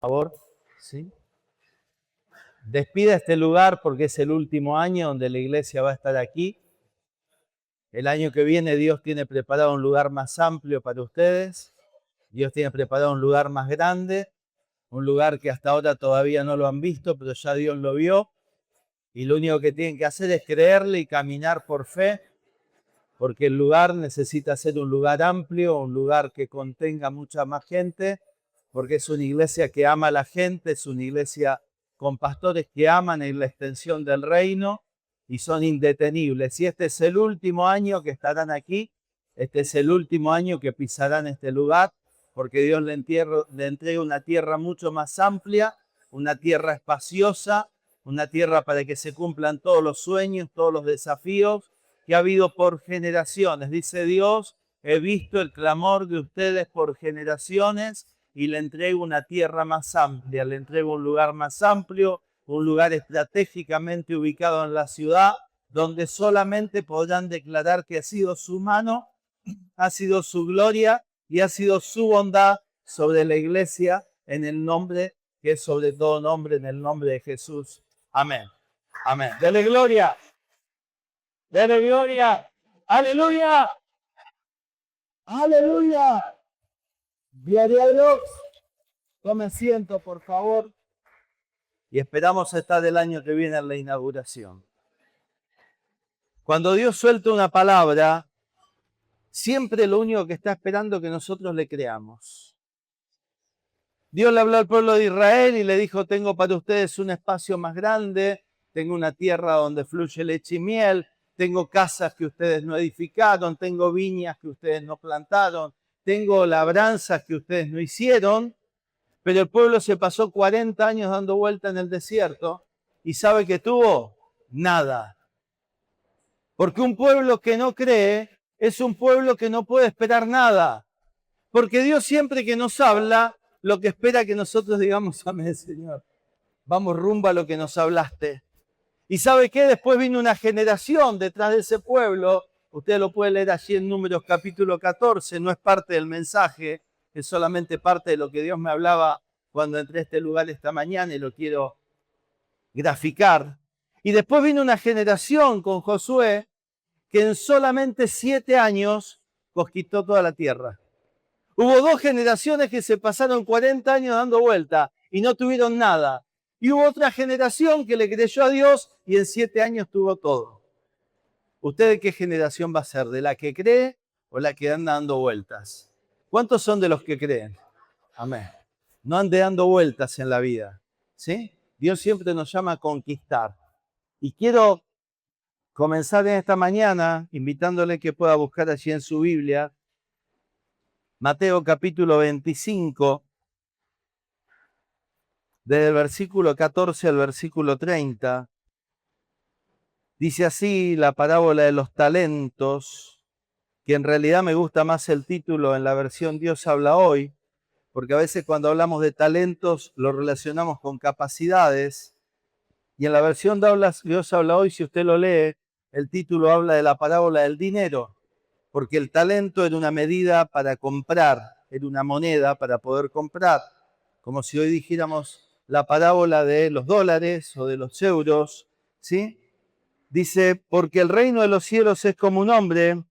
favor, ¿sí? Despida este lugar porque es el último año donde la iglesia va a estar aquí. El año que viene Dios tiene preparado un lugar más amplio para ustedes. Dios tiene preparado un lugar más grande, un lugar que hasta ahora todavía no lo han visto, pero ya Dios lo vio. Y lo único que tienen que hacer es creerle y caminar por fe, porque el lugar necesita ser un lugar amplio, un lugar que contenga mucha más gente, porque es una iglesia que ama a la gente, es una iglesia con pastores que aman en la extensión del reino y son indetenibles. Y este es el último año que estarán aquí, este es el último año que pisarán este lugar, porque Dios le entrega una tierra mucho más amplia, una tierra espaciosa, una tierra para que se cumplan todos los sueños, todos los desafíos que ha habido por generaciones. Dice Dios, he visto el clamor de ustedes por generaciones y le entrego una tierra más amplia, le entrego un lugar más amplio, un lugar estratégicamente ubicado en la ciudad, donde solamente podrán declarar que ha sido su mano, ha sido su gloria y ha sido su bondad sobre la iglesia en el nombre que es sobre todo nombre, en el nombre de Jesús. Amén. Amén. Dele gloria. Dele gloria. Aleluya. Aleluya. Gloria a Dios. Tome asiento, por favor. Y esperamos estar el año que viene en la inauguración. Cuando Dios suelta una palabra, siempre lo único que está esperando es que nosotros le creamos. Dios le habló al pueblo de Israel y le dijo, tengo para ustedes un espacio más grande, tengo una tierra donde fluye leche y miel, tengo casas que ustedes no edificaron, tengo viñas que ustedes no plantaron, tengo labranzas que ustedes no hicieron, pero el pueblo se pasó 40 años dando vuelta en el desierto y ¿sabe qué tuvo? Nada. Porque un pueblo que no cree es un pueblo que no puede esperar nada. Porque Dios siempre que nos habla, lo que espera que nosotros digamos, amén, Señor. Vamos rumbo a lo que nos hablaste. ¿Y sabe qué? Después vino una generación detrás de ese pueblo. Usted lo puede leer allí en Números capítulo 14. No es parte del mensaje, es solamente parte de lo que Dios me hablaba cuando entré a este lugar esta mañana y lo quiero graficar. Y después vino una generación con Josué que en solamente 7 años conquistó toda la tierra. Hubo 2 generaciones que se pasaron 40 años dando vuelta y no tuvieron nada. Y hubo otra generación que le creyó a Dios y en 7 años tuvo todo. ¿Usted de qué generación va a ser? ¿De la que cree o la que anda dando vueltas? ¿Cuántos son de los que creen? Amén. No ande dando vueltas en la vida, ¿sí? Dios siempre nos llama a conquistar. Y quiero comenzar en esta mañana invitándole que pueda buscar allí en su Biblia Mateo capítulo 25, desde el versículo 14 al versículo 30. Dice así la parábola de los talentos, que en realidad me gusta más el título en la versión Dios habla hoy, porque a veces cuando hablamos de talentos lo relacionamos con capacidades, y en la versión Dios habla hoy, si usted lo lee, el título habla de la parábola del dinero, porque el talento era una medida para comprar, era una moneda para poder comprar, como si hoy dijéramos la parábola de los dólares o de los euros, ¿sí? Dice, porque el reino de los cielos es como un hombre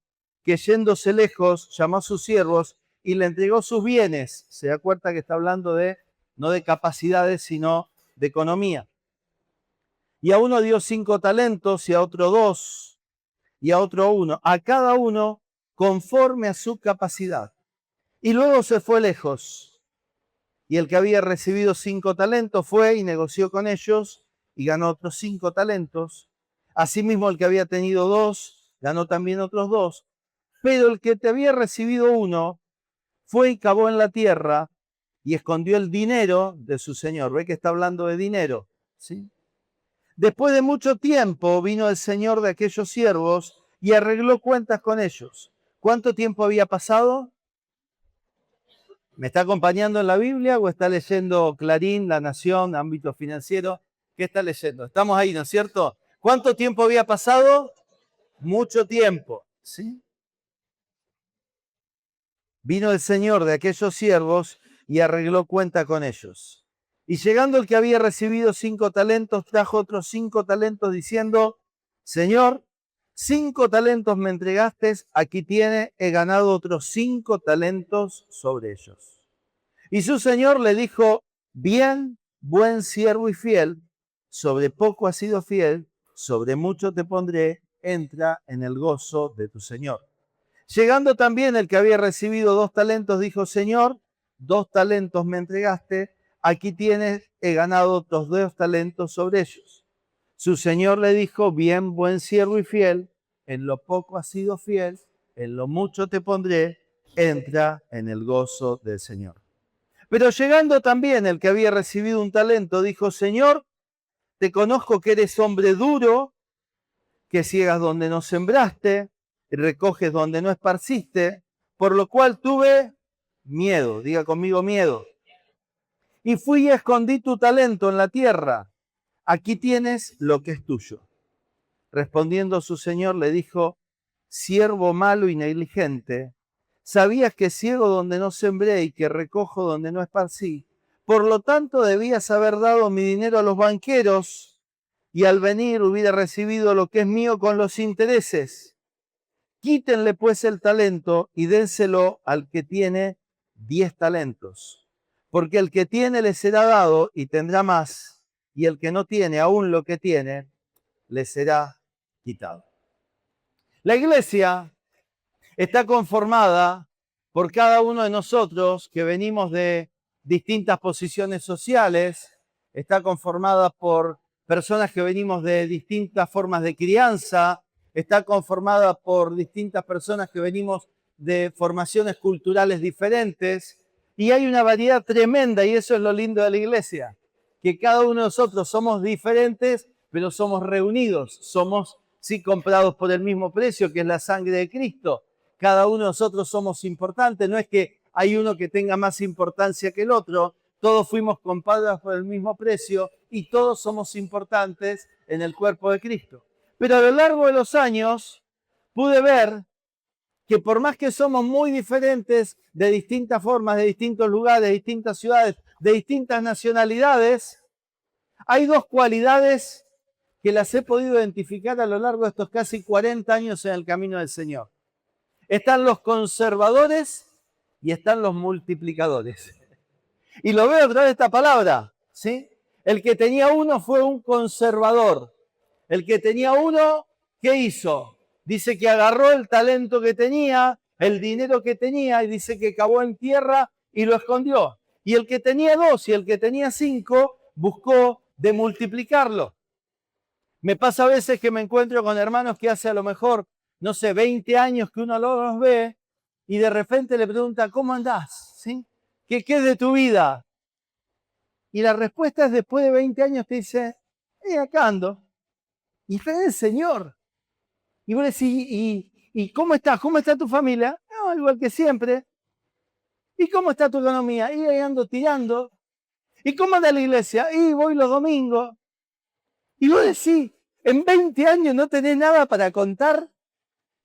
que yéndose lejos llamó a sus siervos y le entregó sus bienes. Se da cuenta que está hablando no de capacidades, sino de economía. Y a uno dio 5 talentos y a otro 2 y a otro 1, a cada uno conforme a su capacidad. Y luego se fue lejos. Y el que había recibido 5 talentos fue y negoció con ellos y ganó otros 5 talentos. Asimismo, el que había tenido 2, ganó también otros 2. Pero el que te había recibido 1, fue y cavó en la tierra y escondió el dinero de su señor. ¿Ve que está hablando de dinero? ¿Sí? Después de mucho tiempo vino el señor de aquellos siervos y arregló cuentas con ellos. ¿Cuánto tiempo había pasado? ¿Me está acompañando en la Biblia o está leyendo Clarín, La Nación, ámbito financiero? ¿Qué está leyendo? Estamos ahí, ¿no es cierto? ¿Cuánto tiempo había pasado? Mucho tiempo, ¿sí? Vino el señor de aquellos siervos y arregló cuenta con ellos. Y llegando el que había recibido 5 talentos, trajo otros 5 talentos diciendo, Señor, 5 talentos me entregaste, aquí tiene, he ganado otros 5 talentos sobre ellos. Y su señor le dijo, bien, buen siervo y fiel, sobre poco has sido fiel, sobre mucho te pondré, entra en el gozo de tu señor. Llegando también el que había recibido 2 talentos, dijo, Señor, 2 talentos me entregaste, aquí tienes, he ganado otros 2 talentos sobre ellos. Su señor le dijo, bien, buen siervo y fiel, en lo poco has sido fiel, en lo mucho te pondré, entra en el gozo del Señor. Pero llegando también el que había recibido un talento, dijo, Señor, te conozco que eres hombre duro, que ciegas donde no sembraste, y recoges donde no esparciste, por lo cual tuve miedo, diga conmigo miedo. Y fui y escondí tu talento en la tierra, aquí tienes lo que es tuyo. Respondiendo su señor le dijo, siervo malo y negligente, sabías que ciego donde no sembré y que recojo donde no esparcí, por lo tanto debías haber dado mi dinero a los banqueros y al venir hubiera recibido lo que es mío con los intereses. Quítenle pues el talento y dénselo al que tiene 10 talentos, porque el que tiene le será dado y tendrá más, y el que no tiene aún lo que tiene, le será quitado. La iglesia está conformada por cada uno de nosotros que venimos de distintas posiciones sociales, está conformada por personas que venimos de distintas formas de crianza, está conformada por distintas personas que venimos de formaciones culturales diferentes, y hay una variedad tremenda, y eso es lo lindo de la iglesia, que cada uno de nosotros somos diferentes, pero somos reunidos, somos sí comprados por el mismo precio, que es la sangre de Cristo. Cada uno de nosotros somos importantes, no es que hay uno que tenga más importancia que el otro, todos fuimos comprados por el mismo precio y todos somos importantes en el cuerpo de Cristo. Pero a lo largo de los años pude ver que por más que somos muy diferentes de distintas formas, de distintos lugares, de distintas ciudades, de distintas nacionalidades, hay 2 cualidades que las he podido identificar a lo largo de estos casi 40 años en el camino del Señor. Están los conservadores y están los multiplicadores. Y lo veo a través de esta palabra, ¿sí? El que tenía uno fue un conservador. El que tenía uno, ¿qué hizo? Dice que agarró el talento que tenía, el dinero que tenía, y dice que cavó en tierra y lo escondió. Y el que tenía 2 y el que tenía 5 buscó de multiplicarlo. Me pasa a veces que me encuentro con hermanos que hace a lo mejor, no sé, 20 años que uno los ve y de repente le pregunta, ¿cómo andás? ¿Sí? ¿Qué es de tu vida? Y la respuesta es después de 20 años te dice, acá ando. Y fe del Señor. Y vos decís, ¿y cómo estás? ¿Cómo está tu familia? No, igual que siempre. ¿Y cómo está tu economía? Y ahí ando tirando. ¿Y cómo anda la iglesia? Y voy los domingos. Y vos decís, en 20 años no tenés nada para contar.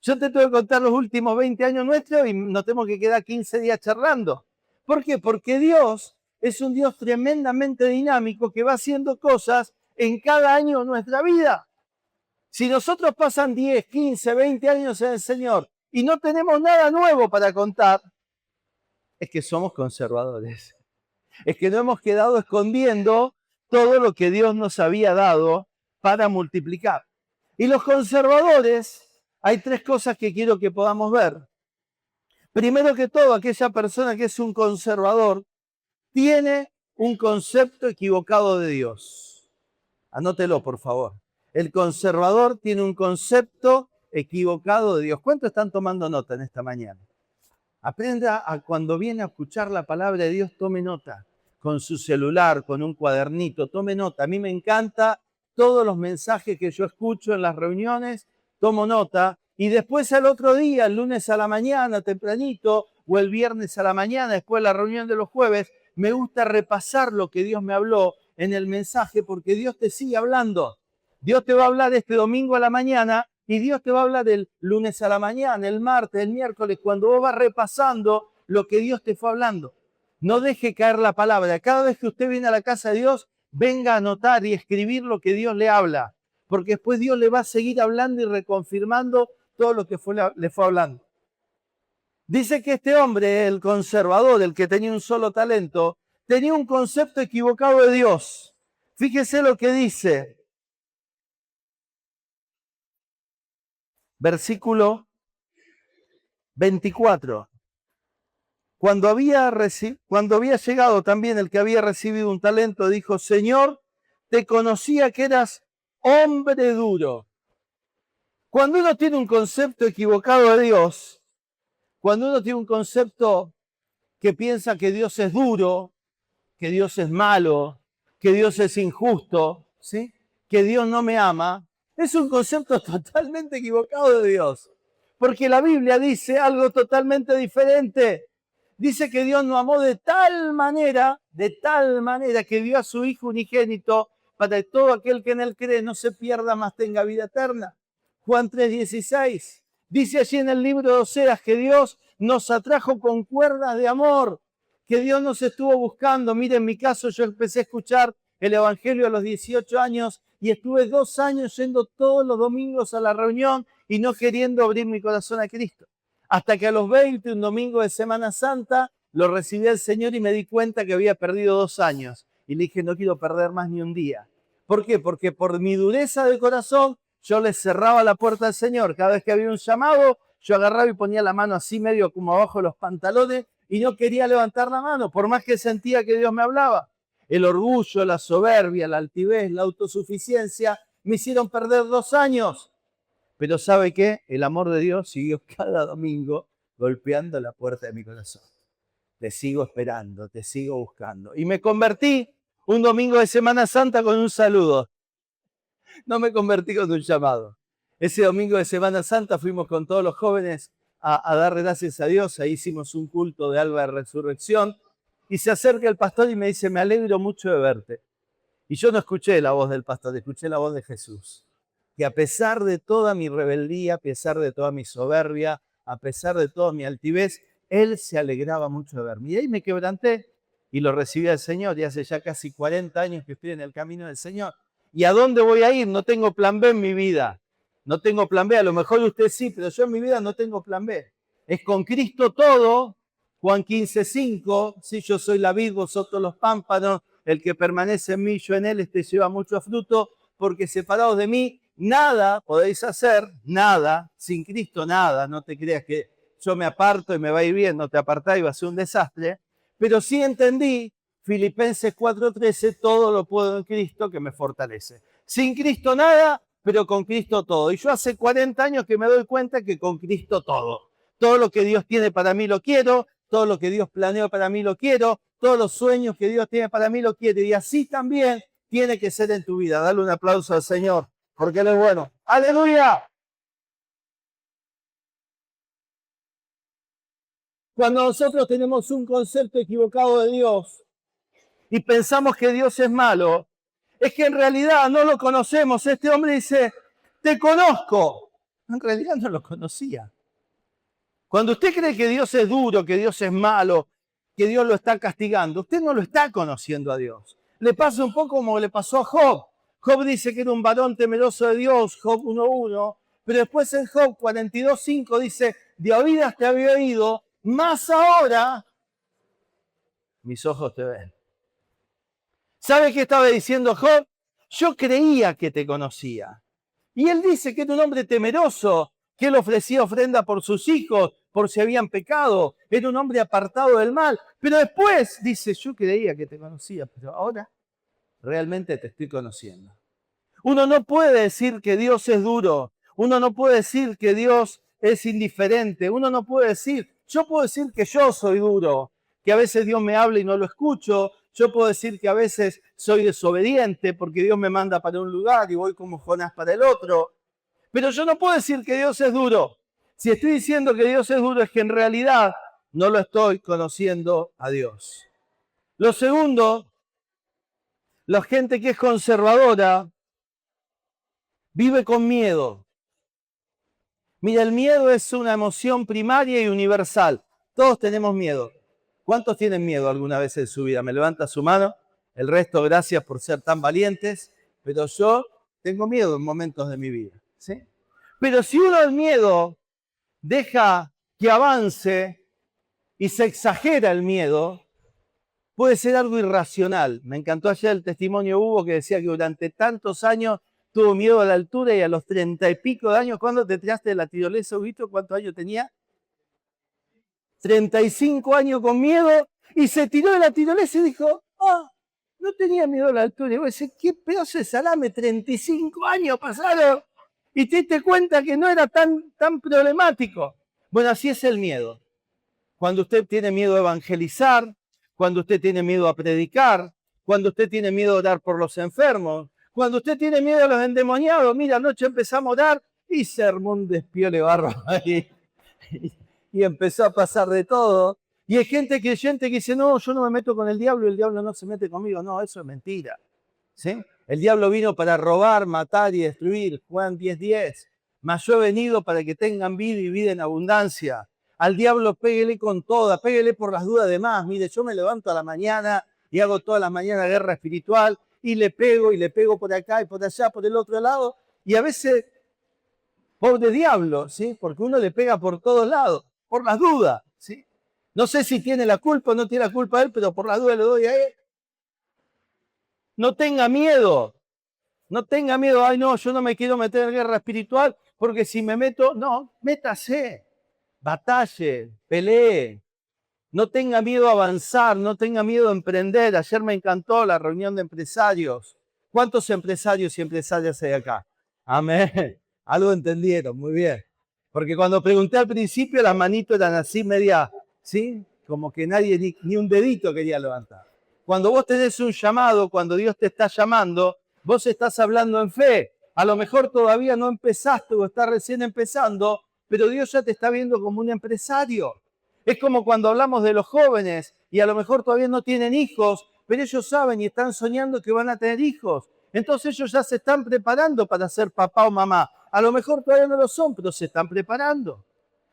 Yo te tengo que contar los últimos 20 años nuestros y nos tenemos que quedar 15 días charlando. ¿Por qué? Porque Dios es un Dios tremendamente dinámico que va haciendo cosas en cada año de nuestra vida. Si nosotros pasan 10, 15, 20 años en el Señor y no tenemos nada nuevo para contar, es que somos conservadores. Es que no hemos quedado escondiendo todo lo que Dios nos había dado para multiplicar. Y los conservadores, hay 3 cosas que quiero que podamos ver. Primero que todo, aquella persona que es un conservador tiene un concepto equivocado de Dios. Anótelo, por favor. El conservador tiene un concepto equivocado de Dios. ¿Cuántos están tomando nota en esta mañana? Aprenda a cuando viene a escuchar la palabra de Dios, tome nota. Con su celular, con un cuadernito, tome nota. A mí me encanta todos los mensajes que yo escucho en las reuniones, tomo nota. Y después al otro día, el lunes a la mañana, tempranito, o el viernes a la mañana, después de la reunión de los jueves, me gusta repasar lo que Dios me habló en el mensaje, porque Dios te sigue hablando. Dios te va a hablar este domingo a la mañana y Dios te va a hablar el lunes a la mañana, el martes, el miércoles, cuando vos vas repasando lo que Dios te fue hablando. No deje caer la palabra. Cada vez que usted viene a la casa de Dios, venga a anotar y escribir lo que Dios le habla, porque después Dios le va a seguir hablando y reconfirmando todo lo que le fue hablando. Dice que este hombre, el conservador, el que tenía un solo talento, tenía un concepto equivocado de Dios. Fíjese lo que dice. Versículo 24. Cuando había llegado también el que había recibido un talento, dijo, Señor, te conocía que eras hombre duro. Cuando uno tiene un concepto equivocado de Dios, cuando uno tiene un concepto que piensa que Dios es duro, que Dios es malo, que Dios es injusto, ¿sí? Que Dios no me ama, es un concepto totalmente equivocado de Dios. Porque la Biblia dice algo totalmente diferente. Dice que Dios nos amó de tal manera que dio a su Hijo unigénito para que todo aquel que en él cree no se pierda, más tenga vida eterna. Juan 3:16. Dice allí en el libro de Oseas que Dios nos atrajo con cuerdas de amor, que Dios nos estuvo buscando. Mire, en mi caso yo empecé a escuchar el Evangelio a los 18 años y estuve 2 años yendo todos los domingos a la reunión y no queriendo abrir mi corazón a Cristo. Hasta que a los 20, un domingo de Semana Santa, lo recibí al Señor y me di cuenta que había perdido 2 años. Y le dije, no quiero perder más ni un día. ¿Por qué? Porque por mi dureza de corazón, yo le cerraba la puerta al Señor. Cada vez que había un llamado, yo agarraba y ponía la mano así medio como abajo de los pantalones y no quería levantar la mano, por más que sentía que Dios me hablaba. El orgullo, la soberbia, la altivez, la autosuficiencia me hicieron perder 2 años. Pero ¿sabe qué? El amor de Dios siguió cada domingo golpeando la puerta de mi corazón. Te sigo esperando, te sigo buscando. Y me convertí un domingo de Semana Santa con un saludo. No me convertí con un llamado. Ese domingo de Semana Santa fuimos con todos los jóvenes a dar gracias a Dios. Ahí hicimos un culto de alba de resurrección. Y se acerca el pastor y me dice, me alegro mucho de verte. Y yo no escuché la voz del pastor, escuché la voz de Jesús. Que a pesar de toda mi rebeldía, a pesar de toda mi soberbia, a pesar de toda mi altivez, Él se alegraba mucho de verme. Y ahí me quebranté y lo recibí al Señor. Y hace ya casi 40 años que estoy en el camino del Señor. ¿Y a dónde voy a ir? No tengo plan B en mi vida. No tengo plan B. A lo mejor usted sí, pero yo en mi vida no tengo plan B. Es con Cristo todo. Juan 15:5. Si yo soy la vid, vosotros los pámpanos. El que permanece en mí, yo en él, este lleva mucho fruto. Porque separados de mí, nada podéis hacer, nada. Sin Cristo, nada. No te creas que yo me aparto y me va a ir bien. No te apartás y va a ser un desastre. Pero sí entendí, Filipenses 4:13, todo lo puedo en Cristo que me fortalece. Sin Cristo nada, pero con Cristo todo. Y yo hace 40 años que me doy cuenta que con Cristo todo. Todo lo que Dios tiene para mí lo quiero, todo lo que Dios planeó para mí lo quiero, todos los sueños que Dios tiene para mí lo quiero. Y así también tiene que ser en tu vida. Dale un aplauso al Señor, porque Él es bueno. ¡Aleluya! Cuando nosotros tenemos un concepto equivocado de Dios y pensamos que Dios es malo, es que en realidad no lo conocemos. Este hombre dice, te conozco. En realidad no lo conocía. Cuando usted cree que Dios es duro, que Dios es malo, que Dios lo está castigando, usted no lo está conociendo a Dios. Le pasa un poco como le pasó a Job. Job dice que era un varón temeroso de Dios, Job 1:1, pero después en Job 42:5 dice, de oídas te había oído, más ahora mis ojos te ven. ¿Sabe qué estaba diciendo Job? Yo creía que te conocía. Y él dice que era un hombre temeroso, que él ofrecía ofrenda por sus hijos, por si habían pecado. Era un hombre apartado del mal. Pero después dice, yo creía que te conocía, pero ahora realmente te estoy conociendo. Uno no puede decir que Dios es duro. Uno no puede decir que Dios es indiferente. Uno no puede decir, yo puedo decir que yo soy duro, que a veces Dios me habla y no lo escucho. Yo puedo decir que a veces soy desobediente porque Dios me manda para un lugar y voy como Jonás para el otro. Pero yo no puedo decir que Dios es duro. Si estoy diciendo que Dios es duro es que en realidad no lo estoy conociendo a Dios. Lo segundo, la gente que es conservadora vive con miedo. Mira, el miedo es una emoción primaria y universal. Todos tenemos miedo. ¿Cuántos tienen miedo alguna vez en su vida? Me levanta su mano. El resto, gracias por ser tan valientes. Pero yo tengo miedo en momentos de mi vida, ¿sí? Pero si uno el miedo deja que avance y se exagera el miedo, puede ser algo irracional. Me encantó ayer el testimonio de Hugo que decía que durante tantos años tuvo miedo a la altura y a los 30 y pico de años, ¿cuándo te tiraste de la tirolesa, Huguito? ¿Cuántos años tenía? 35 años con miedo y se tiró de la tirolesa y dijo, no tenía miedo a la altura. Y vos decís, qué pedazo de salame, 35 años pasaron y te diste cuenta que no era tan problemático. Bueno, así es el miedo. Cuando usted tiene miedo a evangelizar, cuando usted tiene miedo a predicar, cuando usted tiene miedo a orar por los enfermos, cuando usted tiene miedo a los endemoniados. Mira, anoche empezamos a orar y se armó un despiole bárbaro ahí. Y empezó a pasar de todo. Y hay gente creyente que dice, no, yo no me meto con el diablo y el diablo no se mete conmigo. No, eso es mentira. ¿Sí? El diablo vino para robar, matar y destruir. Juan 10:10. Mas yo he venido para que tengan vida y vida en abundancia. Al diablo péguele con toda, péguele por las dudas de más. Mire, yo me levanto a la mañana y hago todas las mañanas guerra espiritual y le pego por acá y por allá, por el otro lado. Y a veces, pobre diablo, ¿sí? Porque uno le pega por todos lados, por las dudas, ¿sí? No sé si tiene la culpa o no tiene la culpa él, pero por las dudas le doy a él. No tenga miedo. No tenga miedo. Ay, no, yo no me quiero meter en guerra espiritual porque si me meto, no, métase. Batalle, pelee. No tenga miedo a avanzar, no tenga miedo a emprender. Ayer me encantó la reunión de empresarios. ¿Cuántos empresarios y empresarias hay acá? Amén. Algo entendieron, muy bien. Porque cuando pregunté al principio, las manitos eran así media, ¿sí? Como que nadie, ni un dedito quería levantar. Cuando vos tenés un llamado, cuando Dios te está llamando, vos estás hablando en fe. A lo mejor todavía no empezaste o estás recién empezando, pero Dios ya te está viendo como un empresario. Es como cuando hablamos de los jóvenes y a lo mejor todavía no tienen hijos, pero ellos saben y están soñando que van a tener hijos. Entonces ellos ya se están preparando para ser papá o mamá. A lo mejor todavía no lo son, pero se están preparando.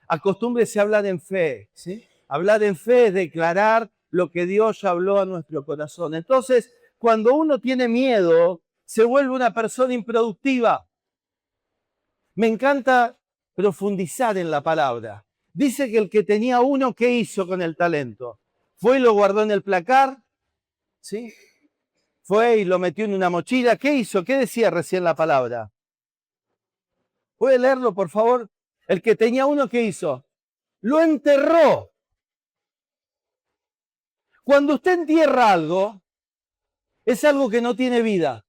Acostúmbrese a hablar en fe, ¿sí? Hablar en fe es declarar lo que Dios ya habló a nuestro corazón. Entonces, cuando uno tiene miedo, se vuelve una persona improductiva. Me encanta profundizar en la palabra. Dice que el que tenía uno, ¿qué hizo con el talento? Fue y lo guardó en el placar, ¿sí? Fue y lo metió en una mochila. ¿Qué hizo? ¿Qué decía recién la palabra? ¿Puede leerlo, por favor? El que tenía uno, ¿qué hizo? Lo enterró. Cuando usted entierra algo, es algo que no tiene vida.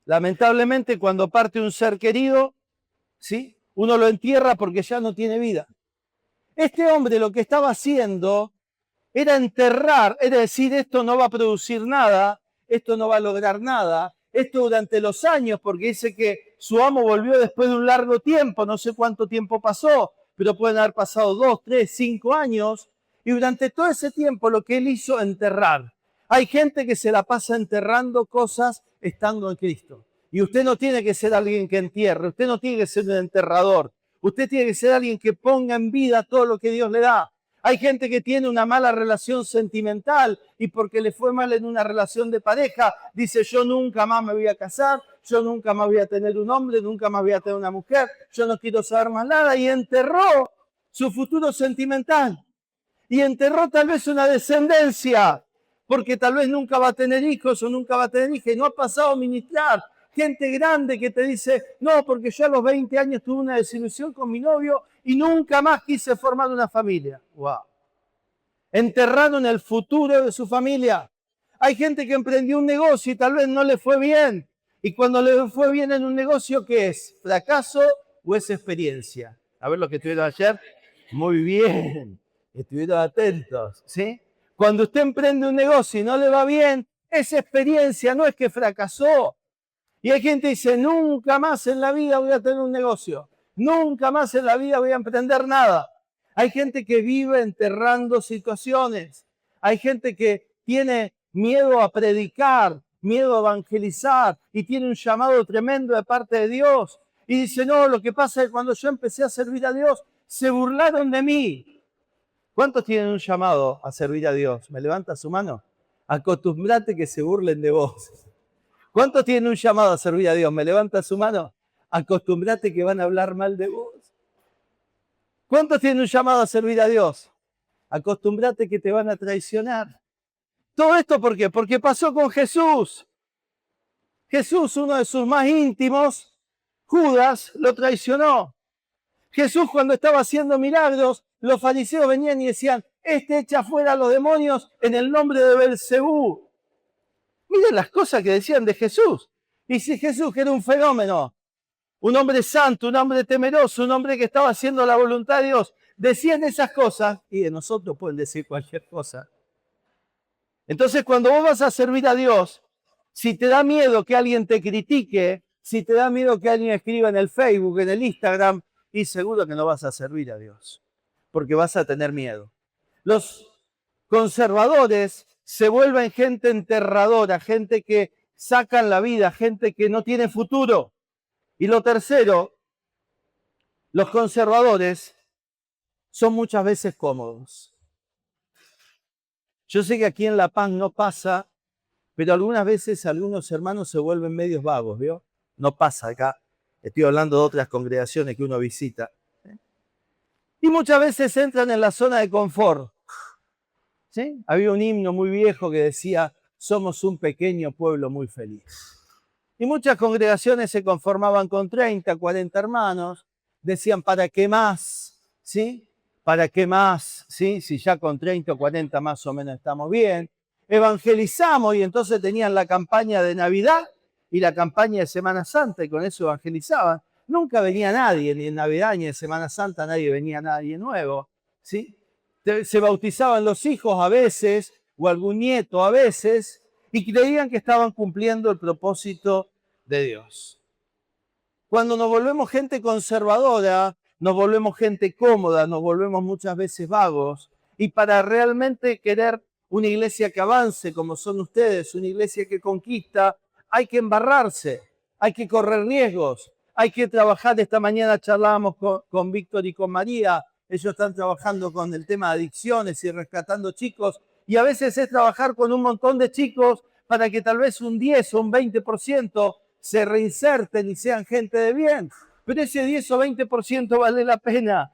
Lamentablemente, cuando parte un ser querido, ¿sí? Uno lo entierra porque ya no tiene vida. Este hombre lo que estaba haciendo era enterrar, es decir, esto no va a producir nada, esto no va a lograr nada, esto durante los años, porque dice que su amo volvió después de un largo tiempo, no sé cuánto tiempo pasó, pero pueden haber pasado 2, 3, 5 años, y durante todo ese tiempo lo que él hizo, enterrar. Hay gente que se la pasa enterrando cosas estando en Cristo. Y usted no tiene que ser alguien que entierre, usted no tiene que ser un enterrador, usted tiene que ser alguien que ponga en vida todo lo que Dios le da. Hay gente que tiene una mala relación sentimental y porque le fue mal en una relación de pareja, dice yo nunca más me voy a casar, yo nunca más voy a tener un hombre, nunca más voy a tener una mujer, yo no quiero saber más nada y enterró su futuro sentimental. Y enterró tal vez una descendencia, porque tal vez nunca va a tener hijos o nunca va a tener hijas y no ha pasado a ministrar. Gente grande que te dice, no, porque yo a los 20 años tuve una desilusión con mi novio y nunca más quise formar una familia. Wow. Enterraron el futuro de su familia. Hay gente que emprendió un negocio y tal vez no le fue bien. Y cuando le fue bien en un negocio, ¿qué es? ¿Fracaso o es experiencia? A ver lo que tuvieron ayer. Muy bien. Estuvieron atentos, ¿sí? Cuando usted emprende un negocio y no le va bien, es experiencia, no es que fracasó. Y hay gente que dice, nunca más en la vida voy a tener un negocio, nunca más en la vida voy a emprender nada. Hay gente que vive enterrando situaciones. Hay gente que tiene miedo a predicar, miedo a evangelizar y tiene un llamado tremendo de parte de Dios. Y dice, no, lo que pasa es que cuando yo empecé a servir a Dios, se burlaron de mí. ¿Cuántos tienen un llamado a servir a Dios? ¿Me levanta su mano? Acostumbrate que se burlen de vos. ¿Cuántos tienen un llamado a servir a Dios? ¿Me levanta su mano? Acostumbrate que van a hablar mal de vos. ¿Cuántos tienen un llamado a servir a Dios? Acostumbrate que te van a traicionar. ¿Todo esto por qué? Porque pasó con Jesús. Jesús, uno de sus más íntimos, Judas, lo traicionó. Jesús, cuando estaba haciendo milagros, los fariseos venían y decían, este echa fuera a los demonios en el nombre de Belcebú. Miren las cosas que decían de Jesús. Y si Jesús, que era un fenómeno, un hombre santo, un hombre temeroso, un hombre que estaba haciendo la voluntad de Dios, decían esas cosas, y de nosotros pueden decir cualquier cosa. Entonces, cuando vos vas a servir a Dios, si te da miedo que alguien te critique, si te da miedo que alguien escriba en el Facebook, en el Instagram, y seguro que no vas a servir a Dios, porque vas a tener miedo. Los conservadores se vuelven gente enterradora, gente que sacan la vida, gente que no tiene futuro. Y lo tercero, los conservadores son muchas veces cómodos. Yo sé que aquí en La Paz no pasa, pero algunas veces algunos hermanos se vuelven medios vagos, ¿vio? No pasa acá. Estoy hablando de otras congregaciones que uno visita. Y muchas veces entran en la zona de confort. ¿Sí? Había un himno muy viejo que decía, somos un pequeño pueblo muy feliz. Y muchas congregaciones se conformaban con 30, 40 hermanos. Decían, ¿para qué más? ¿Sí? ¿Para qué más? ¿Sí? Si ya con 30 o 40 más o menos estamos bien. Evangelizamos y entonces tenían la campaña de Navidad y la campaña de Semana Santa y con eso evangelizaban. Nunca venía nadie, ni en Navidad ni en Semana Santa venía nadie nuevo. ¿Sí? Se bautizaban los hijos a veces o algún nieto a veces y creían que estaban cumpliendo el propósito de Dios. Cuando nos volvemos gente conservadora, nos volvemos gente cómoda, nos volvemos muchas veces vagos y para realmente querer una iglesia que avance como son ustedes, una iglesia que conquista, hay que embarrarse, hay que correr riesgos, hay que trabajar. Esta mañana charlábamos con Víctor y con María, ellos están trabajando con el tema de adicciones y rescatando chicos y a veces es trabajar con un montón de chicos para que tal vez un 10 o un 20% se reinserten y sean gente de bien. Pero ese 10 o 20% vale la pena.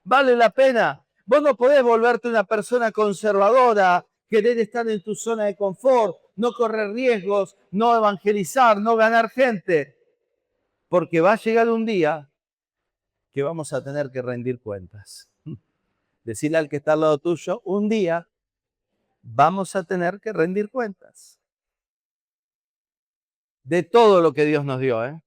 Vale la pena. Vos no podés volverte una persona conservadora, querer estar en tu zona de confort, no correr riesgos, no evangelizar, no ganar gente. Porque va a llegar un día que vamos a tener que rendir cuentas. Decirle al que está al lado tuyo, un día vamos a tener que rendir cuentas. De todo lo que Dios nos dio, ¿eh?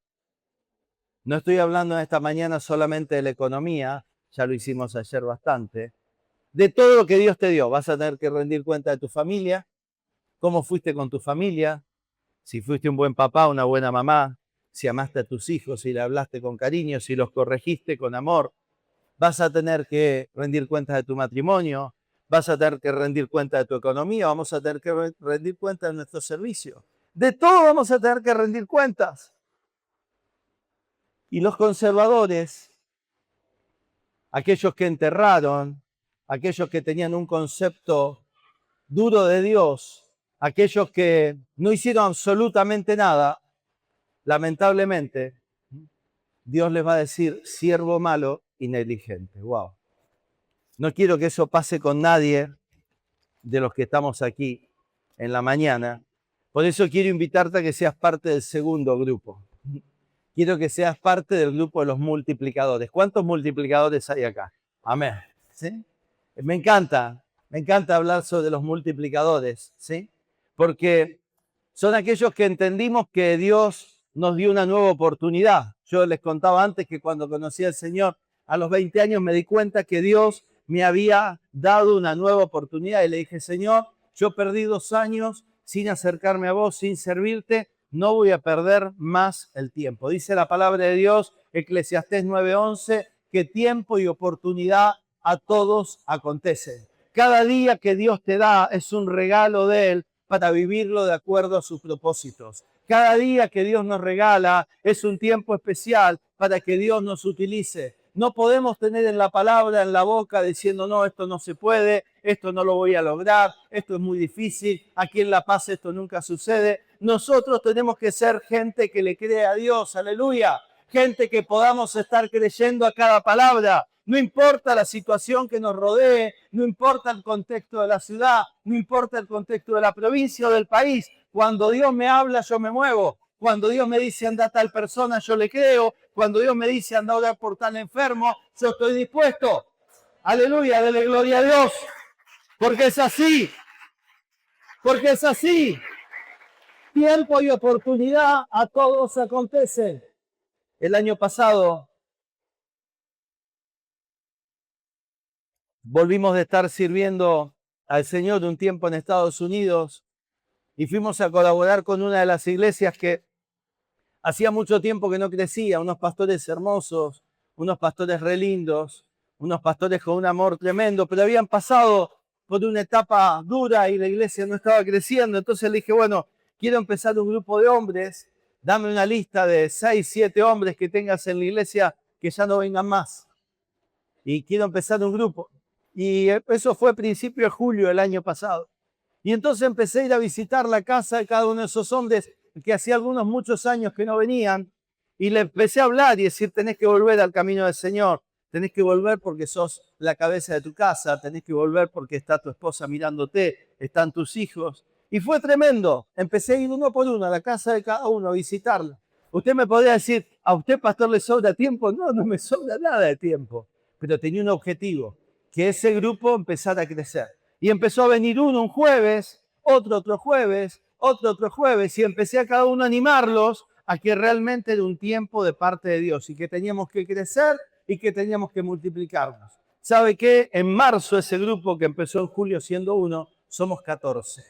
No estoy hablando esta mañana solamente de la economía, ya lo hicimos ayer bastante. De todo lo que Dios te dio, vas a tener que rendir cuenta de tu familia, cómo fuiste con tu familia, si fuiste un buen papá, una buena mamá, si amaste a tus hijos, si le hablaste con cariño, si los corregiste con amor. Vas a tener que rendir cuentas de tu matrimonio, vas a tener que rendir cuenta de tu economía, vamos a tener que rendir cuenta de nuestro servicio. De todo vamos a tener que rendir cuentas. Y los conservadores, aquellos que enterraron, aquellos que tenían un concepto duro de Dios, aquellos que no hicieron absolutamente nada, lamentablemente, Dios les va a decir siervo malo y negligente. Wow. No quiero que eso pase con nadie de los que estamos aquí en la mañana. Por eso quiero invitarte a que seas parte del segundo grupo. Quiero que seas parte del grupo de los multiplicadores. ¿Cuántos multiplicadores hay acá? Amén. ¿Sí? Me encanta hablar sobre los multiplicadores, ¿sí? Porque son aquellos que entendimos que Dios nos dio una nueva oportunidad. Yo les contaba antes que cuando conocí al Señor a los 20 años me di cuenta que Dios me había dado una nueva oportunidad y le dije, Señor, yo perdí 2 años sin acercarme a vos, sin servirte, no voy a perder más el tiempo. Dice la palabra de Dios, Eclesiastés 9:11, que tiempo y oportunidad a todos acontecen. Cada día que Dios te da es un regalo de Él para vivirlo de acuerdo a sus propósitos. Cada día que Dios nos regala es un tiempo especial para que Dios nos utilice. No podemos tener en la palabra, en la boca, diciendo, no, esto no se puede, esto no lo voy a lograr, esto es muy difícil, aquí en La Paz esto nunca sucede. Nosotros tenemos que ser gente que le cree a Dios, aleluya. Gente que podamos estar creyendo a cada palabra. No importa la situación que nos rodee, no importa el contexto de la ciudad, no importa el contexto de la provincia o del país. Cuando Dios me habla, yo me muevo. Cuando Dios me dice anda a tal persona, yo le creo. Cuando Dios me dice anda a orar por tal enfermo, yo estoy dispuesto. Aleluya, dele gloria a Dios. Porque es así. Porque es así. Tiempo y oportunidad a todos acontecen. El año pasado volvimos de estar sirviendo al Señor un tiempo en Estados Unidos y fuimos a colaborar con una de las iglesias que hacía mucho tiempo que no crecía, unos pastores hermosos, unos pastores re lindos, unos pastores con un amor tremendo, pero habían pasado por una etapa dura y la iglesia no estaba creciendo. Entonces le dije, bueno, quiero empezar un grupo de hombres, dame una lista de 6, 7 hombres que tengas en la iglesia que ya no vengan más. Y quiero empezar un grupo. Y eso fue a principio de julio del año pasado. Y entonces empecé a ir a visitar la casa de cada uno de esos hombres que hacía muchos años que no venían. Y le empecé a hablar y decir, tenés que volver al camino del Señor. Tenés que volver porque sos la cabeza de tu casa. Tenés que volver porque está tu esposa mirándote. Están tus hijos. Y fue tremendo. Empecé a ir uno por uno a la casa de cada uno a visitarla. Usted me podría decir, ¿a usted, pastor, le sobra tiempo? No, no me sobra nada de tiempo. Pero tenía un objetivo, que ese grupo empezara a crecer. Y empezó a venir uno un jueves, otro jueves, otro jueves, y empecé a cada uno a animarlos a que realmente era un tiempo de parte de Dios y que teníamos que crecer y que teníamos que multiplicarnos. ¿Sabe qué? En marzo ese grupo que empezó en julio siendo uno, somos 14.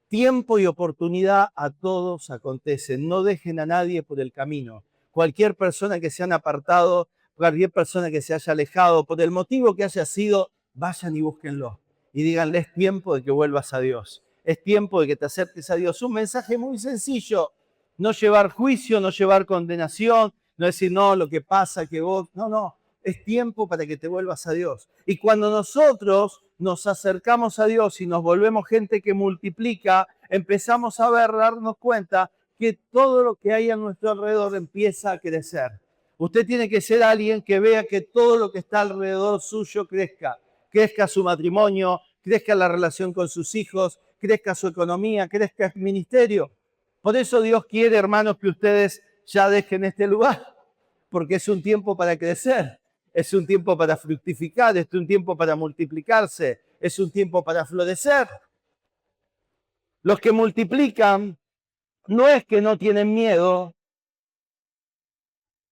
Tiempo y oportunidad a todos acontecen. No dejen a nadie por el camino. Cualquier persona que se haya apartado, cualquier persona que se haya alejado, por el motivo que haya sido, vayan y búsquenlo. Y díganle, es tiempo de que vuelvas a Dios. Es tiempo de que te acerques a Dios. Un mensaje muy sencillo. No llevar juicio, no llevar condenación, no decir, no, lo que pasa, que vos... No. Es tiempo para que te vuelvas a Dios. Y cuando nosotros nos acercamos a Dios y nos volvemos gente que multiplica, empezamos a darnos cuenta que todo lo que hay a nuestro alrededor empieza a crecer. Usted tiene que ser alguien que vea que todo lo que está alrededor suyo crezca. Crezca su matrimonio, crezca la relación con sus hijos, crezca su economía, crezca el ministerio. Por eso Dios quiere, hermanos, que ustedes ya dejen este lugar, porque es un tiempo para crecer. Es un tiempo para fructificar, es un tiempo para multiplicarse, es un tiempo para florecer. Los que multiplican no es que no tienen miedo,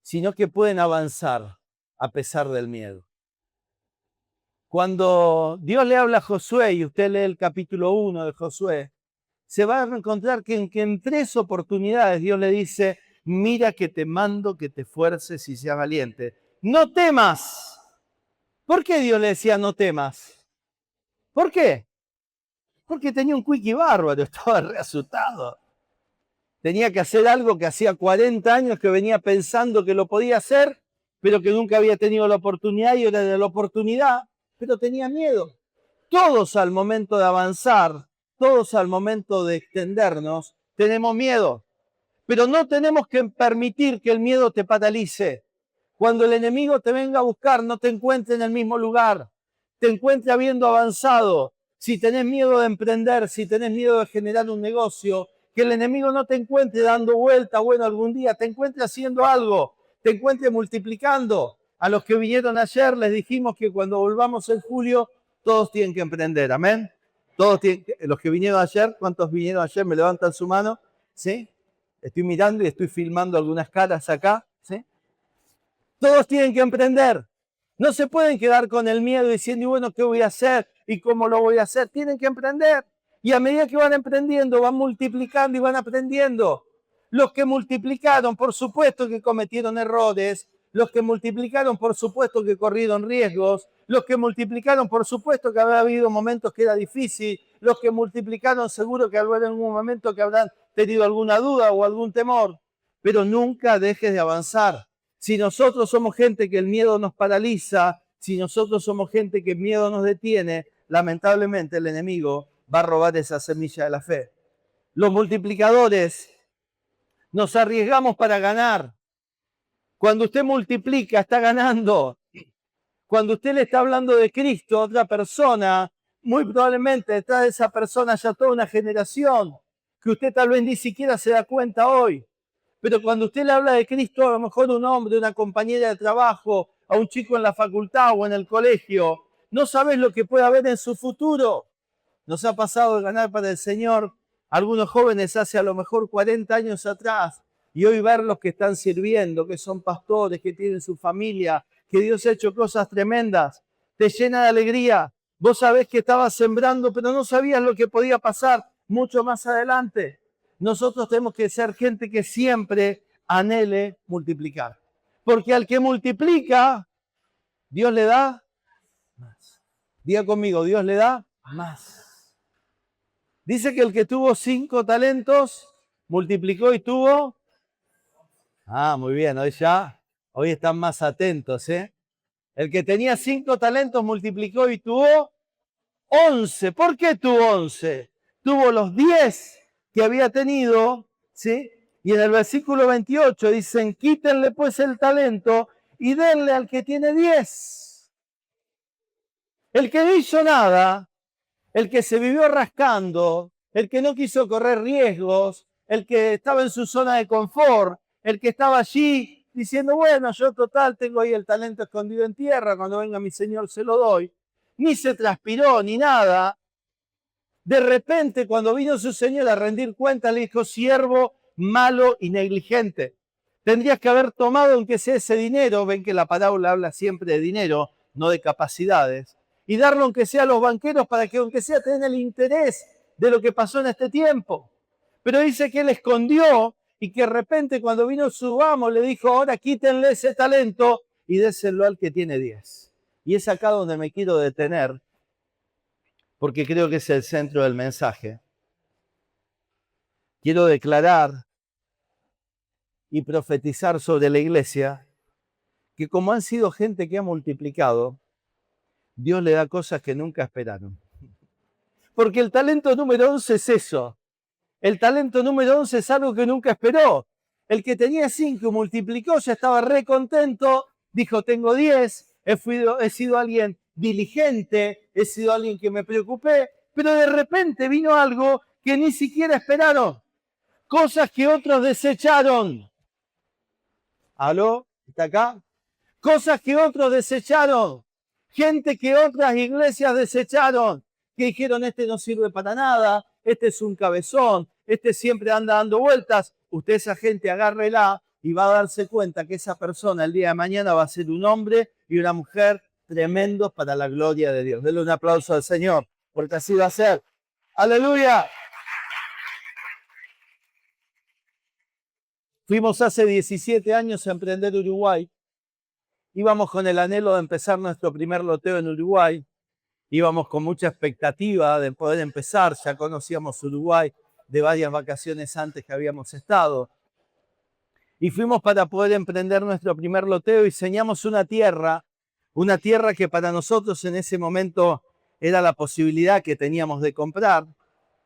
sino que pueden avanzar a pesar del miedo. Cuando Dios le habla a Josué y usted lee el capítulo 1 de Josué, se va a encontrar que en 3 oportunidades Dios le dice, mira que te mando que te esfuerces y seas valiente. No temas. ¿Por qué Dios le decía no temas? ¿Por qué? Porque tenía un quickie bárbaro, estaba re asustado. Tenía que hacer algo que hacía 40 años que venía pensando que lo podía hacer, pero que nunca había tenido la oportunidad y era de la oportunidad, pero tenía miedo. Todos al momento de avanzar, todos al momento de extendernos, tenemos miedo. Pero no tenemos que permitir que el miedo te paralice. Cuando el enemigo te venga a buscar, no te encuentre en el mismo lugar, te encuentre habiendo avanzado. Si tenés miedo de emprender, si tenés miedo de generar un negocio, que el enemigo no te encuentre dando vuelta, bueno, algún día te encuentre haciendo algo, te encuentre multiplicando. A los que vinieron ayer les dijimos que cuando volvamos en julio, todos tienen que emprender, amén. Todos tienen, los que vinieron ayer, ¿cuántos vinieron ayer? ¿Me levantan su mano? ¿Sí? Estoy mirando y estoy filmando algunas caras acá, ¿sí? Todos tienen que emprender. No se pueden quedar con el miedo diciendo, y bueno, ¿qué voy a hacer? ¿Y cómo lo voy a hacer? Tienen que emprender. Y a medida que van emprendiendo, van multiplicando y van aprendiendo. Los que multiplicaron, por supuesto que cometieron errores. Los que multiplicaron, por supuesto que corrieron riesgos. Los que multiplicaron, por supuesto que habrá habido momentos que era difícil. Los que multiplicaron, seguro que habrá en un momento que habrán tenido alguna duda o algún temor. Pero nunca dejes de avanzar. Si nosotros somos gente que el miedo nos paraliza, si nosotros somos gente que el miedo nos detiene, lamentablemente el enemigo va a robar esa semilla de la fe. Los multiplicadores nos arriesgamos para ganar. Cuando usted multiplica, está ganando. Cuando usted le está hablando de Cristo a otra persona, muy probablemente detrás de esa persona haya toda una generación que usted tal vez ni siquiera se da cuenta hoy. Pero cuando usted le habla de Cristo, a lo mejor un hombre, una compañera de trabajo, a un chico en la facultad o en el colegio, no sabes lo que puede haber en su futuro. Nos ha pasado de ganar para el Señor algunos jóvenes hace a lo mejor 40 años atrás y hoy verlos que están sirviendo, que son pastores, que tienen su familia, que Dios ha hecho cosas tremendas, te llena de alegría. Vos sabés que estabas sembrando, pero no sabías lo que podía pasar mucho más adelante. Nosotros tenemos que ser gente que siempre anhele multiplicar. Porque al que multiplica, Dios le da más. Diga conmigo, Dios le da más. Dice que el que tuvo 5 talentos, multiplicó y tuvo... muy bien, hoy están más atentos, ¿eh? El que tenía 5 talentos, multiplicó y tuvo 11. ¿Por qué tuvo 11? Tuvo los 10 que había tenido, ¿sí? Y en el versículo 28 dicen, quítenle pues el talento y denle al que tiene 10. El que no hizo nada, el que se vivió rascando, el que no quiso correr riesgos, el que estaba en su zona de confort, el que estaba allí diciendo, bueno, yo total tengo ahí el talento escondido en tierra, cuando venga mi Señor se lo doy, ni se transpiró ni nada. De repente, cuando vino su Señor a rendir cuenta, le dijo, siervo malo y negligente, tendrías que haber tomado aunque sea ese dinero, ven que la parábola habla siempre de dinero, no de capacidades, y darlo aunque sea a los banqueros para que aunque sea tengan el interés de lo que pasó en este tiempo. Pero dice que él escondió y que de repente cuando vino su amo le dijo, ahora quítenle ese talento y déselo al que tiene 10. Y es acá donde me quiero detener, porque creo que es el centro del mensaje. Quiero declarar y profetizar sobre la iglesia que como han sido gente que ha multiplicado, Dios le da cosas que nunca esperaron. Porque el talento número 11 es eso. El talento número 11 es algo que nunca esperó. El que tenía 5 multiplicó, ya estaba re contento, dijo, tengo 10, he sido alguien diligente, he sido alguien que me preocupé, pero de repente vino algo que ni siquiera esperaron. Cosas que otros desecharon. ¿Aló? ¿Está acá? Cosas que otros desecharon. Gente que otras iglesias desecharon. Que dijeron, este no sirve para nada, este es un cabezón, este siempre anda dando vueltas. Usted esa gente agárrela y va a darse cuenta que esa persona el día de mañana va a ser un hombre y una mujer tremendos para la gloria de Dios. Denle un aplauso al Señor, porque así va a ser. ¡Aleluya! Fuimos hace 17 años a emprender Uruguay. Íbamos con el anhelo de empezar nuestro primer loteo en Uruguay. Íbamos con mucha expectativa de poder empezar. Ya conocíamos Uruguay de varias vacaciones antes que habíamos estado. Y fuimos para poder emprender nuestro primer loteo y diseñamos una tierra que para nosotros en ese momento era la posibilidad que teníamos de comprar.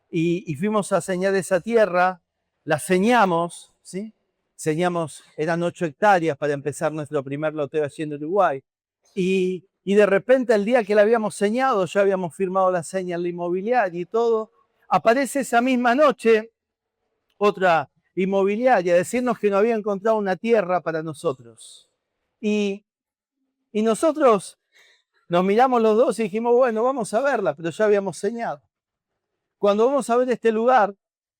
Y fuimos a señar esa tierra, la señamos, ¿sí? Señamos, eran 8 hectáreas para empezar nuestro primer loteo allí en Uruguay. Y de repente el día que la habíamos señado, ya habíamos firmado la seña en la inmobiliaria y todo, aparece esa misma noche otra inmobiliaria a decirnos que no había encontrado una tierra para nosotros. Y nosotros nos miramos los dos y dijimos, bueno, vamos a verla, pero ya habíamos señado. Cuando vamos a ver este lugar,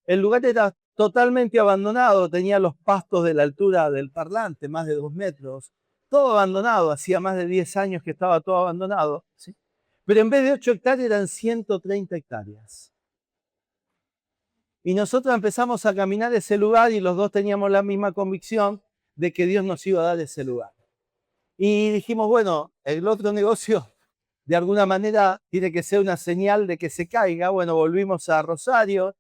el lugar era totalmente abandonado, tenía los pastos de la altura del parlante, más de 2 metros, todo abandonado, hacía más de 10 años que estaba todo abandonado, ¿sí? Pero en vez de 8 hectáreas eran 130 hectáreas. Y nosotros empezamos a caminar ese lugar y los dos teníamos la misma convicción de que Dios nos iba a dar ese lugar. Y dijimos, bueno, el otro negocio de alguna manera tiene que ser una señal de que se caiga. Bueno, volvimos a Rosario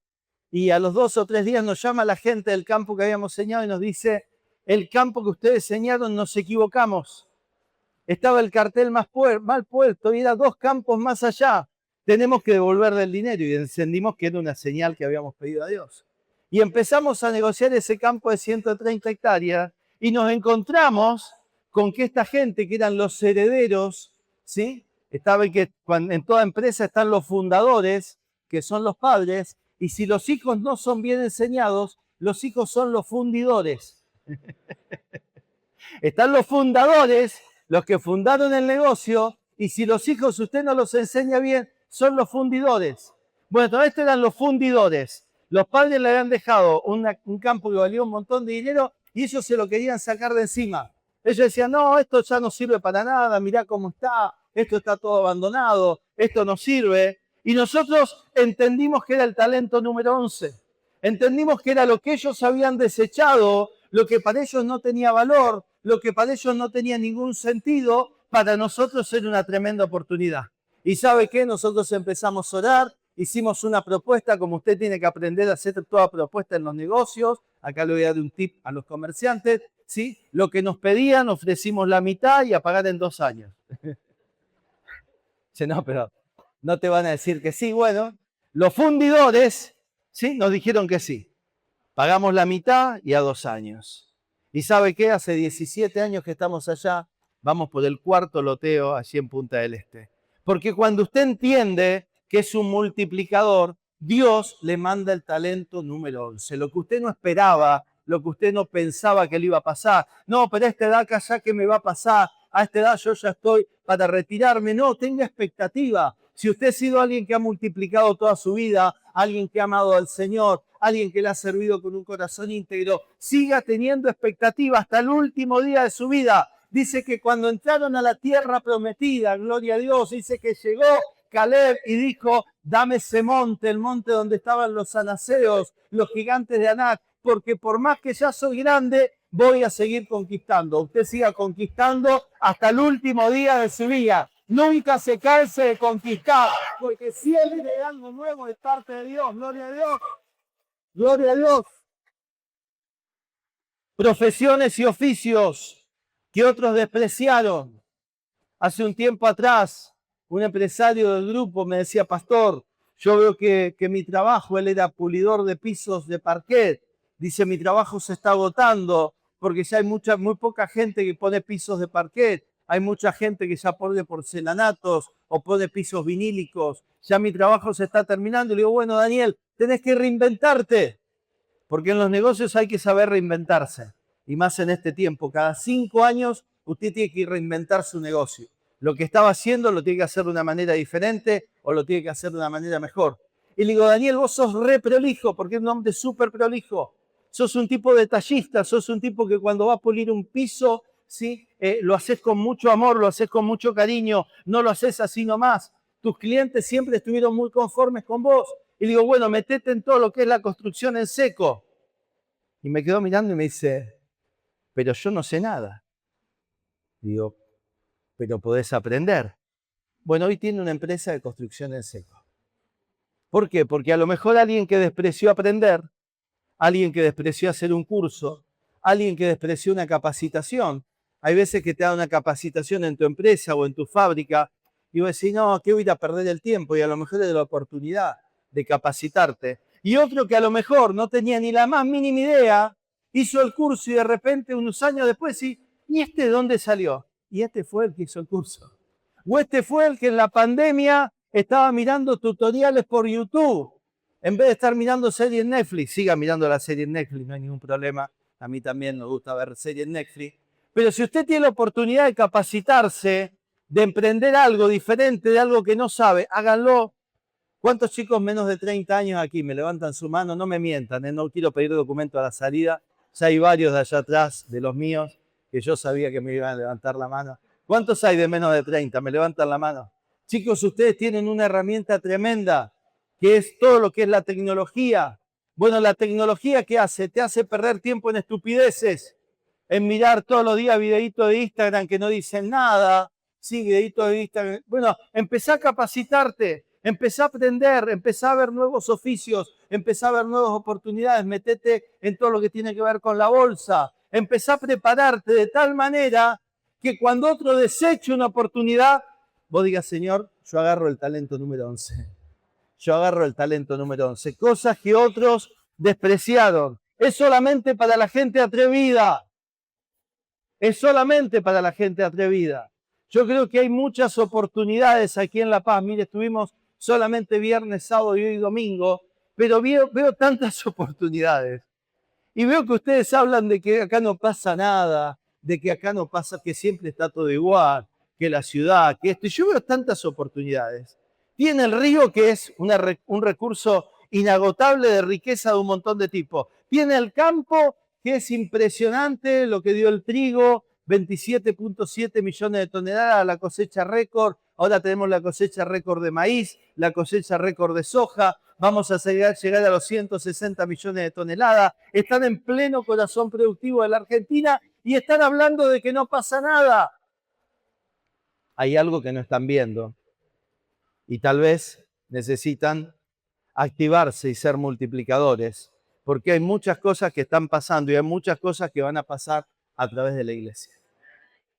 y a los 2 o 3 días nos llama la gente del campo que habíamos señalado y nos dice, el campo que ustedes señalaron, nos equivocamos. Estaba el cartel mal puesto y era 2 campos más allá. Tenemos que devolverle el dinero y entendimos que era una señal que habíamos pedido a Dios. Y empezamos a negociar ese campo de 130 hectáreas y nos encontramos con que esta gente, que eran los herederos, ¿sí? Estaba en toda empresa están los fundadores, que son los padres, y si los hijos no son bien enseñados, los hijos son los fundidores. Están los fundadores, los que fundaron el negocio, y si los hijos usted no los enseña bien, son los fundidores. Bueno, estos eran los fundidores. Los padres le habían dejado un campo que valía un montón de dinero y ellos se lo querían sacar de encima. Ellos decían, no, esto ya no sirve para nada, mirá cómo está, esto está todo abandonado, esto no sirve. Y nosotros entendimos que era el talento número 11. Entendimos que era lo que ellos habían desechado, lo que para ellos no tenía valor, lo que para ellos no tenía ningún sentido, para nosotros era una tremenda oportunidad. ¿Y sabe qué? Nosotros empezamos a orar, hicimos una propuesta, como usted tiene que aprender a hacer toda propuesta en los negocios. Acá le voy a dar un tip a los comerciantes, ¿sí? Lo que nos pedían, ofrecimos la mitad y a pagar en 2 años. Dice, no, pero no te van a decir que sí. Bueno, los fundidores, ¿sí? Nos dijeron que sí. Pagamos la mitad y a 2 años. ¿Y sabe qué? Hace 17 años que estamos allá, vamos por el 4.º loteo allí en Punta del Este. Porque cuando usted entiende que es un multiplicador, Dios le manda el talento número 11. Lo que usted no esperaba, lo que usted no pensaba que le iba a pasar. No, pero a esta edad ya que me va a pasar, a esta edad yo ya estoy para retirarme. No, tenga expectativa. Si usted ha sido alguien que ha multiplicado toda su vida, alguien que ha amado al Señor, alguien que le ha servido con un corazón íntegro, siga teniendo expectativa hasta el último día de su vida. Dice que cuando entraron a la tierra prometida, gloria a Dios, dice que llegó Caleb y dijo, dame ese monte, el monte donde estaban los anaseos, los gigantes de Anac, porque por más que ya soy grande, voy a seguir conquistando. Usted siga conquistando hasta el último día de su vida. Nunca se canse de conquistar, porque siempre hay algo nuevo de parte de Dios. Gloria a Dios. Gloria a Dios. Profesiones y oficios que otros despreciaron. Hace un tiempo atrás, un empresario del grupo me decía, pastor, yo veo que mi trabajo, él era pulidor de pisos de parquet, dice, mi trabajo se está agotando porque ya hay muy poca gente que pone pisos de parquet, hay mucha gente que ya pone porcelanatos o pone pisos vinílicos, ya mi trabajo se está terminando. Y le digo, bueno, Daniel, tenés que reinventarte, porque en los negocios hay que saber reinventarse. Y más en este tiempo, cada 5 años usted tiene que reinventar su negocio. Lo que estaba haciendo lo tiene que hacer de una manera diferente o lo tiene que hacer de una manera mejor. Y le digo, Daniel, vos sos re prolijo, porque es un hombre súper prolijo. Sos un tipo detallista, sos un tipo que cuando va a pulir un piso, ¿sí? Lo haces con mucho amor, lo haces con mucho cariño, no lo haces así nomás. Tus clientes siempre estuvieron muy conformes con vos. Y le digo, bueno, metete en todo lo que es la construcción en seco. Y me quedó mirando y me dice, pero yo no sé nada. Digo, pero podés aprender. Bueno, hoy tiene una empresa de construcción en seco. ¿Por qué? Porque a lo mejor alguien que despreció aprender, alguien que despreció hacer un curso, alguien que despreció una capacitación. Hay veces que te dan una capacitación en tu empresa o en tu fábrica y vos decís, no, que voy a ir a perder el tiempo, y a lo mejor es la oportunidad de capacitarte. Y otro que a lo mejor no tenía ni la más mínima idea, hizo el curso y de repente unos años después, ¿y este de dónde salió? Y este fue el que hizo el curso. O este fue el que en la pandemia estaba mirando tutoriales por YouTube. En vez de estar mirando series en Netflix, siga mirando la serie en Netflix, no hay ningún problema. A mí también me gusta ver series en Netflix. Pero si usted tiene la oportunidad de capacitarse, de emprender algo diferente, de algo que no sabe, háganlo. ¿Cuántos chicos menos de 30 años aquí me levantan su mano? No me mientan, no quiero pedir documento a la salida. Ya hay varios de allá atrás, de los míos, que yo sabía que me iban a levantar la mano. ¿Cuántos hay de menos de 30? ¿Me levantan la mano? Chicos, ustedes tienen una herramienta tremenda, que es todo lo que es la tecnología. Bueno, la tecnología, ¿qué hace? Te hace perder tiempo en estupideces, en mirar todos los días videitos de Instagram que no dicen nada. Sí, videitos de Instagram. Bueno, empezá a capacitarte, empezá a aprender, empezá a ver nuevos oficios, empezá a ver nuevas oportunidades, metete en todo lo que tiene que ver con la bolsa, Empezá a prepararte de tal manera que cuando otro deseche una oportunidad, vos digas, Señor, yo agarro el talento número 11. Yo agarro el talento número 11. Cosas que otros despreciaron. Es solamente para la gente atrevida. Es solamente para la gente atrevida. Yo creo que hay muchas oportunidades aquí en La Paz. Mire, estuvimos solamente viernes, sábado y hoy domingo, pero veo tantas oportunidades. Y veo que ustedes hablan de que acá no pasa nada, de que acá no pasa, que siempre está todo igual, que la ciudad, que esto. Y yo veo tantas oportunidades. Tiene el río, que es un recurso inagotable de riqueza de un montón de tipos. Tiene el campo, que es impresionante lo que dio el trigo, 27.7 millones de toneladas, la cosecha récord. Ahora tenemos la cosecha récord de maíz, la cosecha récord de soja. Vamos a llegar a los 160 millones de toneladas. Están en pleno corazón productivo de la Argentina y están hablando de que no pasa nada. Hay algo que no están viendo y tal vez necesitan activarse y ser multiplicadores, porque hay muchas cosas que están pasando y hay muchas cosas que van a pasar a través de la iglesia.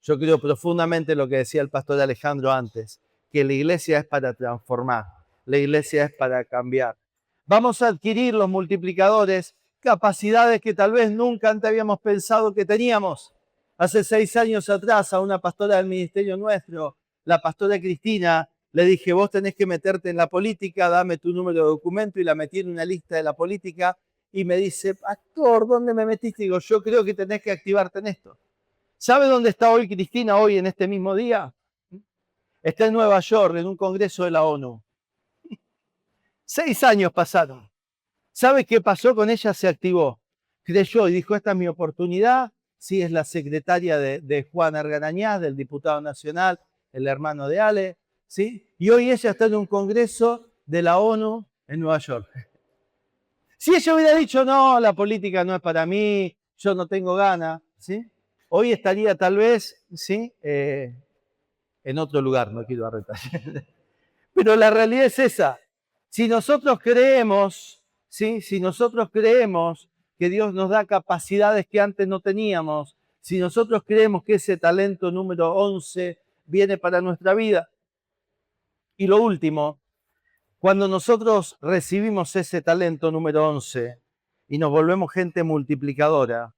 Yo creo profundamente lo que decía el pastor Alejandro antes, que la iglesia es para transformar, la iglesia es para cambiar. Vamos a adquirir los multiplicadores, capacidades que tal vez nunca antes habíamos pensado que teníamos. Hace 6 años atrás a una pastora del ministerio nuestro, la pastora Cristina, le dije, vos tenés que meterte en la política, dame tu número de documento, y la metí en una lista de la política y me dice, pastor, ¿dónde me metiste? Digo, yo creo que tenés que activarte en esto. ¿Sabe dónde está hoy Cristina, hoy en este mismo día? Está en Nueva York, en un congreso de la ONU. 6 años pasaron. ¿Sabe qué pasó con ella? Se activó. Creyó y dijo, esta es mi oportunidad. Sí, es la secretaria de Juan Argarañaz, del diputado nacional, el hermano de Ale. ¿Sí? Y hoy ella está en un congreso de la ONU en Nueva York. Si ella hubiera dicho, no, la política no es para mí, yo no tengo ganas, ¿sí? Hoy estaría tal vez, ¿sí? En otro lugar, no quiero arretar. Pero la realidad es esa. Si nosotros creemos, ¿sí? Si nosotros creemos que Dios nos da capacidades que antes no teníamos, si nosotros creemos que ese talento número 11 viene para nuestra vida. Y lo último, cuando nosotros recibimos ese talento número 11 y nos volvemos gente multiplicadora,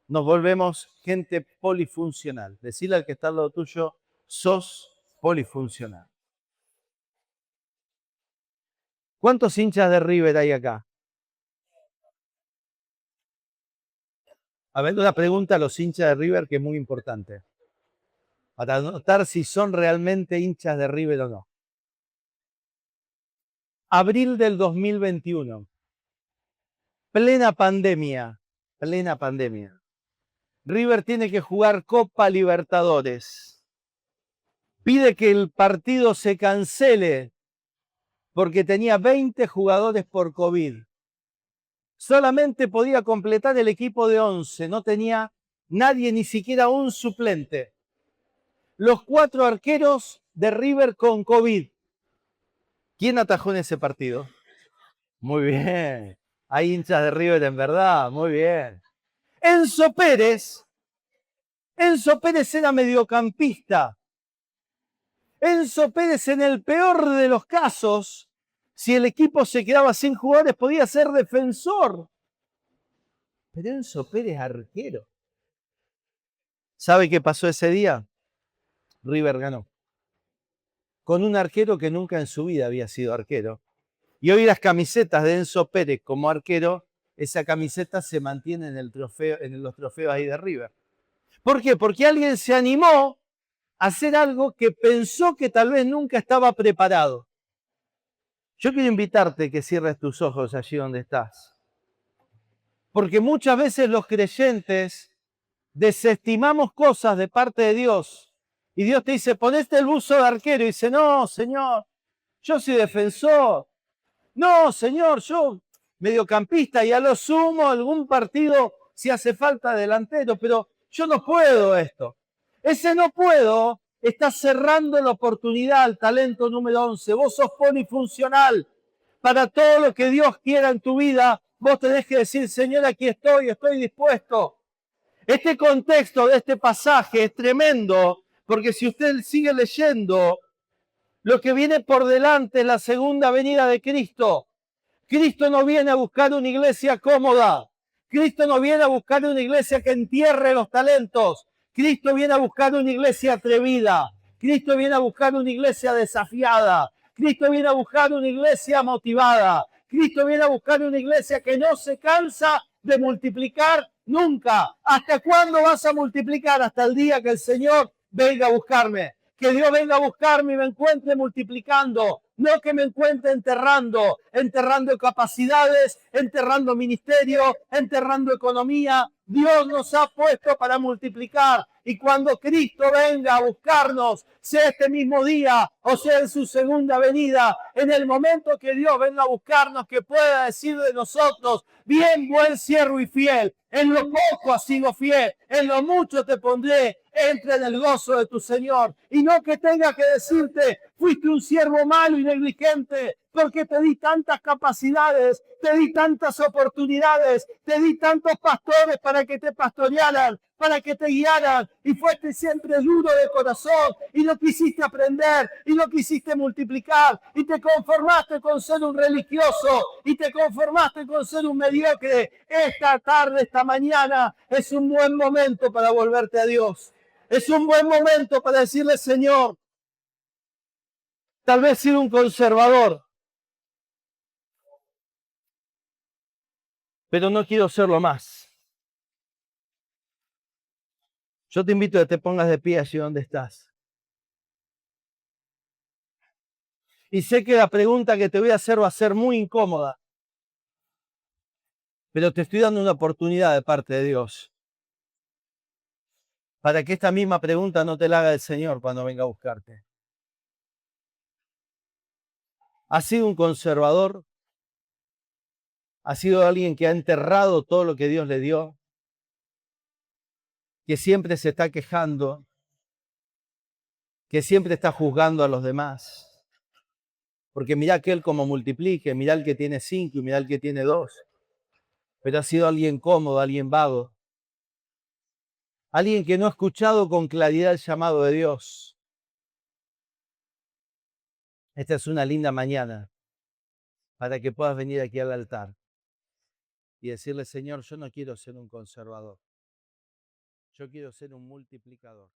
nos volvemos gente polifuncional. Decirle al que está al lado tuyo, sos polifuncional. ¿Cuántos hinchas de River hay acá? A ver, una pregunta a los hinchas de River que es muy importante, para notar si son realmente hinchas de River o no. Abril del 2021, plena pandemia. River tiene que jugar Copa Libertadores. Pide que el partido se cancele porque tenía 20 jugadores por COVID. Solamente podía completar el equipo de 11, no tenía nadie, ni siquiera un suplente. Los 4 arqueros de River con COVID. ¿Quién atajó en ese partido? Muy bien. Hay hinchas de River en verdad, muy bien. Enzo Pérez era mediocampista. Enzo Pérez, en el peor de los casos, si el equipo se quedaba sin jugadores, podía ser defensor. Pero Enzo Pérez, arquero. ¿Sabe qué pasó ese día? River ganó. Con un arquero que nunca en su vida había sido arquero. Y hoy las camisetas de Enzo Pérez como arquero, esa camiseta se mantiene en el trofeo, en los trofeos ahí de River. ¿Por qué? Porque alguien se animó a hacer algo que pensó que tal vez nunca estaba preparado. Yo quiero invitarte que cierres tus ojos allí donde estás. Porque muchas veces los creyentes desestimamos cosas de parte de Dios. Y Dios te dice, ponete el buzo de arquero. Y dice, no, Señor, yo soy defensor. No, Señor, yo mediocampista y a lo sumo algún partido si hace falta delantero, pero yo no puedo esto. Ese no puedo está cerrando la oportunidad al talento número 11. Vos sos polifuncional. Para todo lo que Dios quiera en tu vida, vos tenés que decir, Señor, aquí estoy dispuesto. Este contexto de este pasaje es tremendo, porque si usted sigue leyendo, lo que viene por delante es la segunda venida de Cristo. Cristo no viene a buscar una iglesia cómoda. Cristo no viene a buscar una iglesia que entierre los talentos. Cristo viene a buscar una iglesia atrevida. Cristo viene a buscar una iglesia desafiada. Cristo viene a buscar una iglesia motivada. Cristo viene a buscar una iglesia que no se cansa de multiplicar nunca. ¿Hasta cuándo vas a multiplicar? Hasta el día que el Señor venga a buscarme. Que Dios venga a buscarme y me encuentre multiplicando, no que me encuentre enterrando capacidades, enterrando ministerio, enterrando economía. Dios nos ha puesto para multiplicar y cuando Cristo venga a buscarnos, sea este mismo día o sea en su segunda venida, en el momento que Dios venga a buscarnos, que pueda decir de nosotros: bien, buen siervo y fiel, en lo poco has sido fiel, en lo mucho te pondré, entra en el gozo de tu Señor. Y no que tenga que decirte: fuiste un siervo malo y negligente, porque te di tantas capacidades, te di tantas oportunidades, te di tantos pastores para que te pastorearan, para que te guiaran, y fuiste siempre duro de corazón, y no quisiste aprender, y no quisiste multiplicar, y te conformaste con ser un religioso, y te conformaste con ser un mediocre. Esta tarde, esta mañana, es un buen momento para volverte a Dios. Es un buen momento para decirle: Señor, tal vez he sido un conservador, pero no quiero serlo más. Yo te invito a que te pongas de pie allí donde estás. Y sé que la pregunta que te voy a hacer va a ser muy incómoda, pero te estoy dando una oportunidad de parte de Dios para que esta misma pregunta no te la haga el Señor cuando venga a buscarte. ¿Has sido un conservador? ¿Has sido alguien que ha enterrado todo lo que Dios le dio? ¿Que siempre se está quejando? ¿Que siempre está juzgando a los demás? Porque mirá aquel como multiplique, mirá el que tiene 5 y mirá el que tiene 2. Pero ha sido alguien cómodo, alguien vago. Alguien que no ha escuchado con claridad el llamado de Dios. Esta es una linda mañana para que puedas venir aquí al altar y decirle: Señor, yo no quiero ser un conservador. Yo quiero ser un multiplicador.